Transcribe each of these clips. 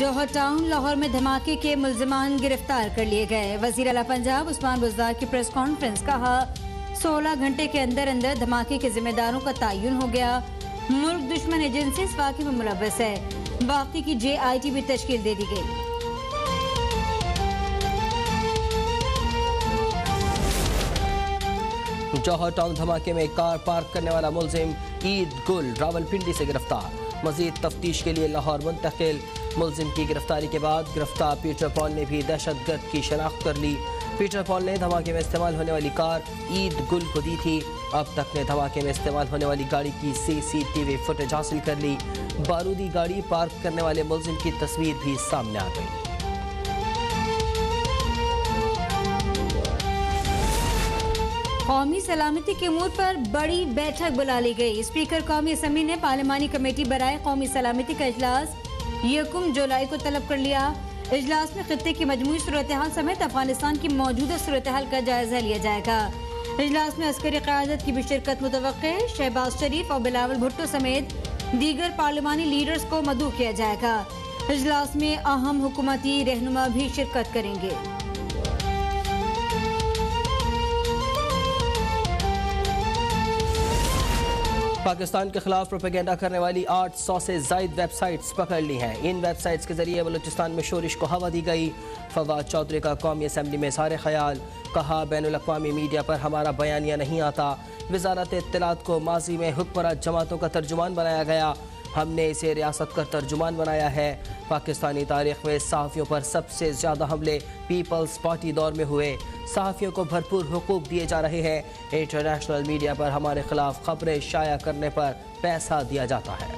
जौहर town Lahore में धमाके के मुल्जिमान गिरफ्तार कर लिए गए। वज़ीर आला पंजाब उस्मान बुज़दार की प्रेस कॉन्फ्रेंस, कहा 16 घंटे के अंदर अंदर धमाके के जिम्मेदारों का तयन हो गया। मुल्क दुश्मन एजेंसी इस वाक़े में मुलव्वस है। वाक़े की JIT भी तश्कील दे दी गई। जौहर टाउन धमाके में कार पार्क करने वाला मुलजिम ईद गुल रावलपिंडी से गिरफ्तार। मजीद तफ्तीश के लिए लाहौर मुंतकिल। मुलजिम की गिरफ्तारी के बाद गिरफ्तार पीटर पॉल ने भी दहशतगर्द की शनाख्त कर ली। पीटर पॉल ने धमाके में इस्तेमाल होने वाली कार ईद गुल को दी थी। अब तक ने धमाके में इस्तेमाल होने वाली गाड़ी की CCTV फुटेज हासिल कर ली। बारूदी गाड़ी पार्क करने वाले मुलजिम की तस्वीर भी सामने आ गई। कौमी सलामती के अमूर पर बड़ी बैठक बुला ली गई। स्पीकर कौमी असम्बली ने पार्लिमानी कमेटी बराए कौमी सलामती का इजलास 1 जुलाई को तलब कर लिया। इजलास में खित्ते की मजमूई सूरत हाल समेत अफगानिस्तान की मौजूदा सूरत हाल का जायजा लिया जाएगा। इजलास में अस्करी क़यादत की भी शिरकत मुतवक्के। शहबाज शरीफ और बिलावल भुट्टो समेत दीगर पार्लिमानी लीडर्स को मदऊ किया जाएगा। इजलास में अहम हुकूमती रहनुमा भी शिरकत करेंगे। पाकिस्तान के खिलाफ प्रोपेगेंडा करने वाली 800 से ज़ायद वेबसाइट्स पकड़ ली हैं। इन वेबसाइट्स के जरिए बलूचिस्तान में शोरिश को हवा दी गई। फवाद चौधरी का कौमी असम्बली में सारे ख्याल, कहा बैनुल अक़वामी मीडिया पर हमारा बयानिया नहीं आता। वज़ारत इत्तलात को माजी में हुक्मरान जमातों का तर्जुमान बनाया गया, हमने इसे रियासत का तर्जुमान बनाया है। पाकिस्तानी तारीख में सहाफ़ियों पर सबसे ज़्यादा हमले पीपल्स पार्टी दौर में हुए। सहाफ़ियों को भरपूर हुकूक दिए जा रहे हैं। इंटरनेशनल मीडिया पर हमारे खिलाफ खबरें शाया करने पर पैसा दिया जाता है।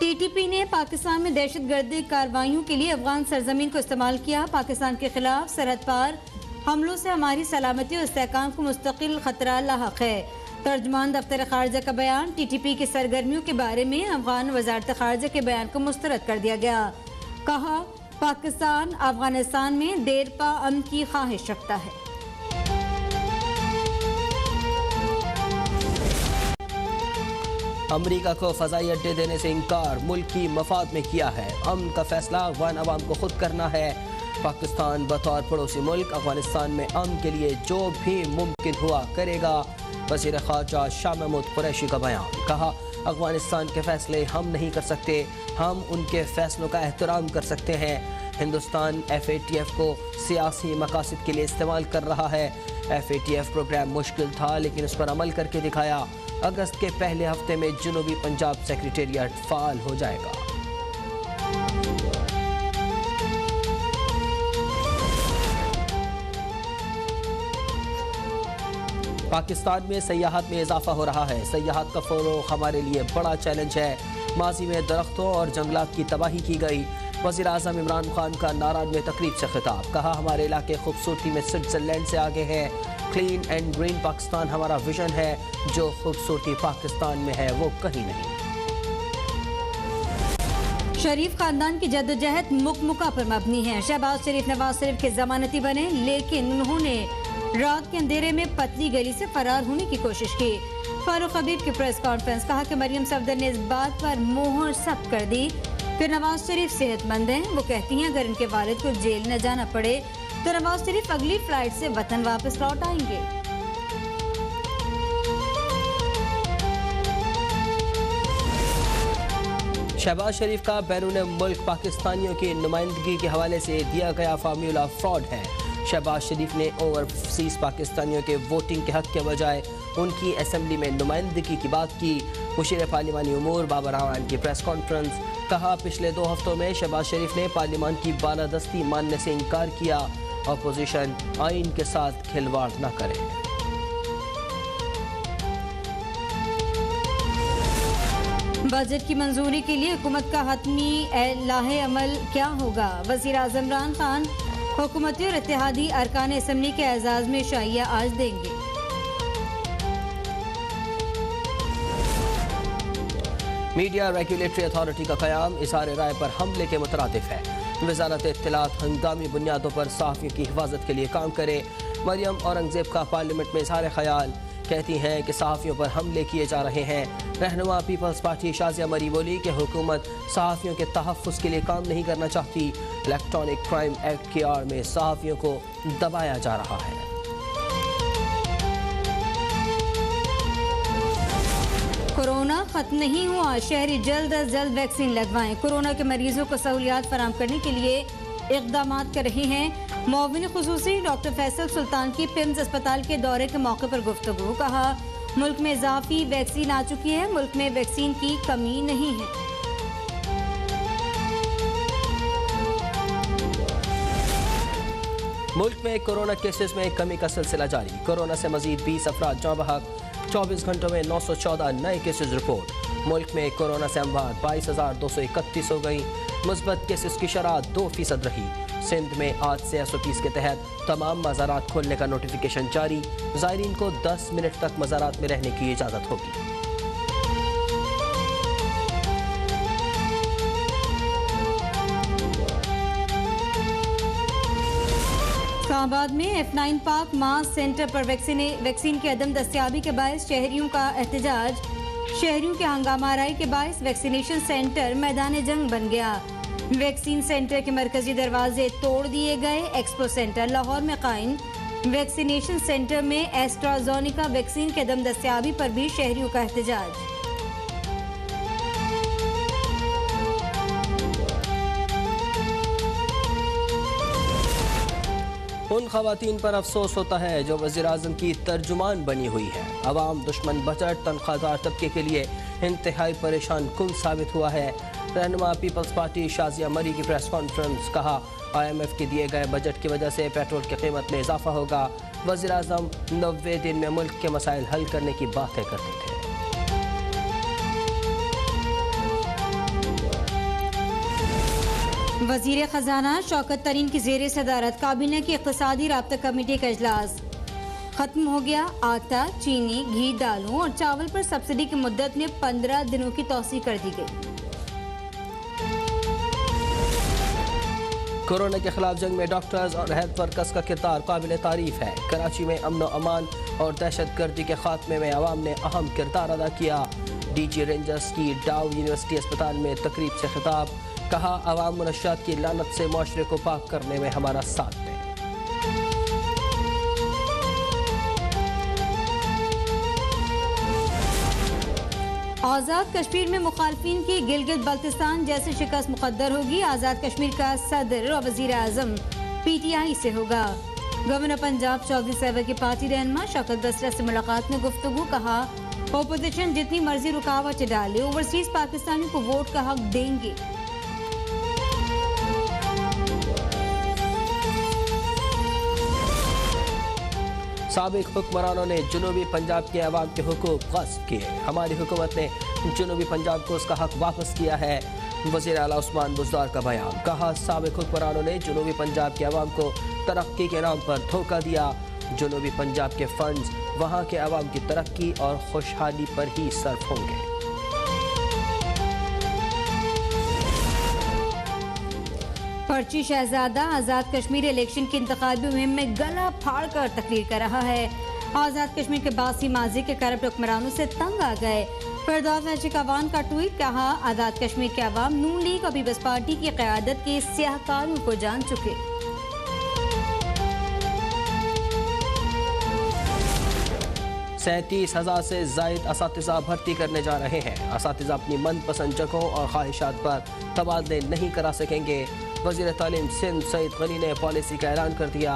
TTP ने पाकिस्तान में दहशतगर्दी कार्रवाइयों के लिए अफगान सरजमीन को इस्तेमाल किया। पाकिस्तान के खिलाफ सरहद पार हमलों से हमारी सलामती और इस्तेहकाम को मुस्तकिल खतरा लाहक है। तर्जुमान दफ्तर खारजा का बयान। TTP की सरगर्मियों के बारे में अफगान वजारत खारजा के बयान को मुस्तरद कर दिया गया। कहा पाकिस्तान अफगानिस्तान में देरपा अमन की ख्वाहिश रखता है। अमरीका को फ़ज़ाई अड्डे देने से इनकार मुल्क की मफाद में किया है। अमन का फैसला अफगान अवाम को खुद करना है। पाकिस्तान बतौर पड़ोसी मुल्क अफगानिस्तान में अमन के लिए जो भी मुमकिन हुआ करेगा। वज़ीर ख़ारजा शाह महमूद कुरैशी का बयान। कहा अफगानिस्तान के फैसले हम नहीं कर सकते, हम उनके फैसलों का एहतराम कर सकते हैं। हिंदुस्तान FATF को सियासी मकासद के लिए इस्तेमाल कर रहा है। FATF प्रोग्राम मुश्किल था लेकिन उस पर अमल करके दिखाया। अगस्त के पहले हफ्ते में जनूबी पंजाब सेक्रेटेरिएट फ़ाल हो जाएगा। पाकिस्तान में सयाहत में इजाफा हो रहा है। सयाहत का फ़रोग़ हमारे लिए बड़ा चैलेंज है। माजी में दरख्तों और जंगलात की तबाही की गई। वज़ीर आज़म इमरान खान का नाराज में तकरीब से खिताब। कहा हमारे इलाके खूबसूरती में स्विट्ज़रलैंड से आगे हैं। क्लीन एंड ग्रीन पाकिस्तान हमारा विजन है। जो खूबसूरती पाकिस्तान में है वो कहीं नहीं। शरीफ खानदान की जद्दोजहद मुकमुका पर मबनी है। शहबाज शरीफ नवाज शरीफ के जमानती बने लेकिन उन्होंने रात के अंधेरे में पतली गली से फरार होने की कोशिश की। फारूक हबीब की प्रेस कॉन्फ्रेंस। कहा कि मरियम सफदर ने इस बात पर मोहर सख्त कर दी कि नवाज शरीफ सेहतमंद हैं। वो कहती हैं अगर इनके वालिद को जेल न जाना पड़े तो नवाज शरीफ अगली फ्लाइट से वतन वापस लौट आएंगे। शहबाज शरीफ का बैरून मुल्क पाकिस्तानियों की नुमाइंदगी के हवाले से दिया गया फार्मूला फ्रॉड है। शहबाज शरीफ ने ओवरसीज़ पाकिस्तानियों के वोटिंग के हक के बजाय उनकी असम्बली में नुमाइंदगी की बात की। मुशीर पार्लिमानी उमूर बाबर रहमान की प्रेस कॉन्फ्रेंस। कहा पिछले 2 हफ्तों में शहबाज शरीफ ने पार्लियामान की बालादस्ती मानने से इनकार किया। अपोजिशन आइन के साथ खिलवाड़ न करे। बजट की मंजूरी के लिए हुकूमत का हतमी लाहे अमल क्या होगा। वज़ीर आज़म इमरान खान हुकूमती और इत्तेहादी अरकान असम्बली के एजाज़ में शाइया आज देंगे। मीडिया रेगुलेटरी अथॉरिटी का क़याम इज़हार राय पर हमले के मुतरादिफ है। वज़ारत इत्तलात हंगामी बुनियादों पर सहाफ़ियों की हिफाजत के लिए काम करे। मरियम औरंगजेब का पार्लियामेंट में इज़हार ख्याल, कहती हैं कि सहाफ़ियों पर हमले किए जा रहे हैं। रहनुमा पीपल्स पार्टी शाजिया मरी बोली कि हुकूमत सहाफ़ियों के तहफ़्फ़ुज़ के लिए काम नहीं करना चाहती। इलेक्ट्रॉनिक क्राइम एक्ट की आड़ में सहाफ़ियों को दबाया जा रहा है। कोरोना खत्म नहीं हुआ, शहरी जल्द अज जल्द वैक्सीन लगवाएं। कोरोना के मरीजों को सहूलियात फराहम करने के लिए इक़दाम कर रहे हैं। मुआविन खुसूसी डॉक्टर फैसल सुल्तान की पिम्स अस्पताल के दौरे के मौके पर गुफ्तगू, कहा मुल्क में इजाफी वैक्सीन आ चुकी है, मुल्क में वैक्सीन की कमी नहीं है। मुल्क में कोरोना केसेस में कमी का सिलसिला जारी। कोरोना से मजीद 20 अफराद जाँ बहक, 24 घंटों में 914 नए केसेस रिपोर्ट। मुल्क में कोरोना से अमवात 22,231 हो गई। मुस्बत केसेस की शरह 2% रही। सिंध में आज से SOPs के तहत तमाम मज़ारात खोलने का नोटिफिकेशन जारी। ज़ायरीन को 10 मिनट तक मज़ारात में रहने की इजाज़त होगी। इस्लामाबाद में F9 पार्क मास सेंटर पर वैक्सीन की अदम दस्तियाबी के बायस शहरियों का एहतजाज। शहरियों के हंगामा आराई के बायस वैक्सीनेशन सेंटर मैदान जंग बन गया। वैक्सीन सेंटर के मरकजी दरवाजे तोड़ दिए गए। एक्सपो सेंटर लाहौर में कायम वैक्सीनेशन सेंटर में एस्ट्राज़ेनेका वैक्सीन के अदम दस्तियाबी पर भी शहरियों का एहतजाज। उन खवातीन पर अफसोस होता है जो वज़ीर-ए-आज़म की तर्जुमान बनी हुई है। अवाम दुश्मन बजट तनख्वाहदार तबके के लिए इंतहाई परेशान कुन साबित हुआ है। रहनुमा पीपल्स पार्टी शाजिया मरी की प्रेस कॉन्फ्रेंस, कहा IMF के दिए गए बजट की वजह से पेट्रोल की कीमत में इजाफा होगा। वज़ीर-ए-आज़म 90 दिन में मुल्क के मसाइल हल करने की बातें करते थे। वज़ीर ख़जाना शौकत तरीन की ज़ेर सदारत काबीना की इक़्तिसादी राब्ता कमेटी का इजलास खत्म हो गया। आटा, चीनी, घी, दालों और चावल पर सब्सिडी की मुद्दत में 15 दिनों की तौसी कर दी गई। कोरोना के खिलाफ जंग में डॉक्टर्स और हेल्थ वर्कर्स का किरदार काबिल तारीफ है। कराची में अमन अमान और दहशत गर्दी के खात्मे में अवाम ने अहम किरदार अदा किया। DG रेंजर्स की डाउ यूनिवर्सिटी अस्पताल में तकरीब से खिताब, कहा अवाम मुनशियात की लानत से मुआशरे को पाक करने में हमारा साथ दें। आज़ाद कश्मीर में मुखालफिन की गिलगित बल्तिस्तान जैसे शिकस्त मुकद्दर होगी। आज़ाद कश्मीर का सदर और वज़ीर आज़म PTI से होगा। गवर्नर पंजाब चौधरी सहबा की पार्टी रहनुमा शौकत बसरा से मुलाकात में गुफ्तगू, कहा अपोजिशन जितनी मर्जी रुकावटें डाले ओवरसीज पाकिस्तानियों को वोट का हक देंगे। साबिक हुक्मरानों ने जनूबी पंजाब के अवाम के हुकूक गस्ब किए। हमारी हुकूमत ने जनूबी पंजाब को उसका हक वापस किया है। वज़ीर आला उस्मान बुज़दार का बयान, कहा साबिक हुक्मरानों ने जनूबी पंजाब के अवाम को तरक्की के नाम पर धोखा दिया। जनूबी पंजाब के फंड्स वहाँ के अवाम की तरक्की और खुशहाली पर ही सर्फ होंगे। पर्ची शहजादा आज़ाद कश्मीर इलेक्शन की इंतखाबी मुहिम में गला फाड़ कर तकरीर कर रहा है। आज़ाद कश्मीर के बासी माजी के करप्ट हुक्मरानों से तंग आ गए। फरदौस नशीकवान का ट्वीट, कहा आज़ाद कश्मीर के अवाम नून लीग और पीपल्स पार्टी की क़यादत के स्याहकारों को जान चुके। 37,000 से ज़ायद असातिज़ा भर्ती करने जा रहे हैं। असातिज़ा अपनी मनपसंद जगहों और ख्वाहिशात पर तबादले नहीं करा सकेंगे। वज़ीर तालीम सिंध सईद गनी ने पॉलिसी का ऐलान कर दिया,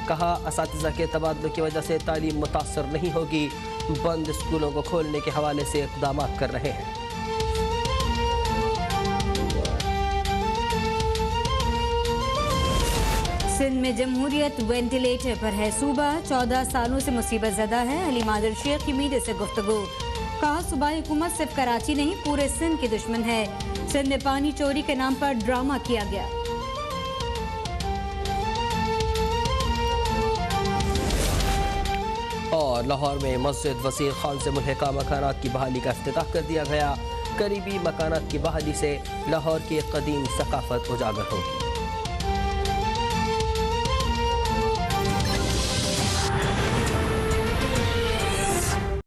कहा असातिज़ा के तबादलों की वजह से तालीम मुतासर नहीं होगी। बंद स्कूलों को खोलने के हवाले से इक़दाम कर रहे हैं। सिंध में जमहूरियत वेंटिलेटर पर है। सूबा 14 सालों से मुसीबत ज़दा है। अली मादर शेख की मीडिया से गुफ्तगू, कहा सूबाई हुकूमत सिर्फ कराची नहीं पूरे सिंध की दुश्मन है। सिंध में पानी चोरी के नाम पर ड्रामा किया गया। और लाहौर में मस्जिद वसीर खान से मुल्हिका मकानात की बहाली का इफ्तिताह कर दिया गया। करीबी मकानात की बहाली से लाहौर की कदीम सकाफत उजागर होगी।